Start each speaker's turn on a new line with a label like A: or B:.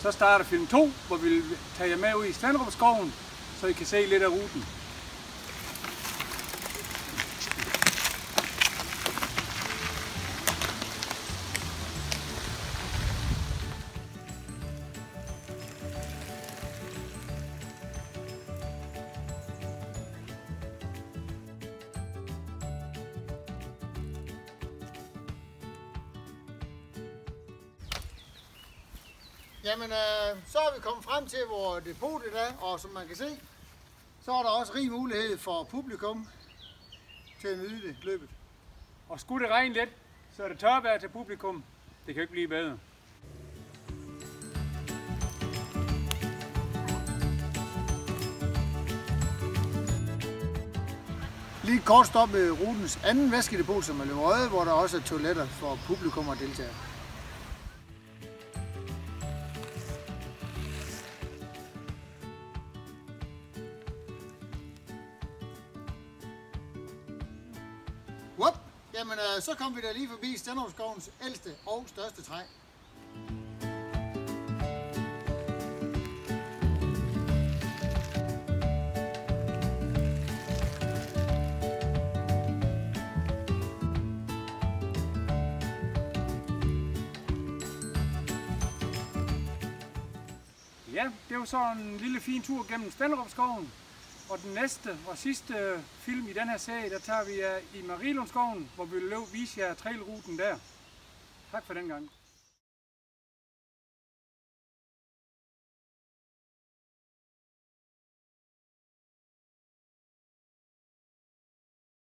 A: Så starter film 2, hvor vi vil tage jer med ud i Stenderupskoven, så I kan se lidt af ruten.
B: Jamen, så er vi kommet frem til, hvor depotet er, og som man kan se, så er der også rig mulighed for publikum til at nyde det løbet.
A: Og skulle det regne lidt, så er det tørvejr til publikum. Det kan jo ikke blive bedre.
B: Lige et kort stop ved rutens anden vaskedepot, som er Løverøde, hvor der også er toiletter for publikum og deltagere. Jamen, så kom vi da lige forbi Stenderupskovens ældste og største træ.
A: Ja, det var så en lille fin tur gennem Stenderupskoven. Og den næste og sidste film i den her serie, der tager vi jer i Marielundskoven, hvor vi vil vise jer trailruten der. Tak for den gang.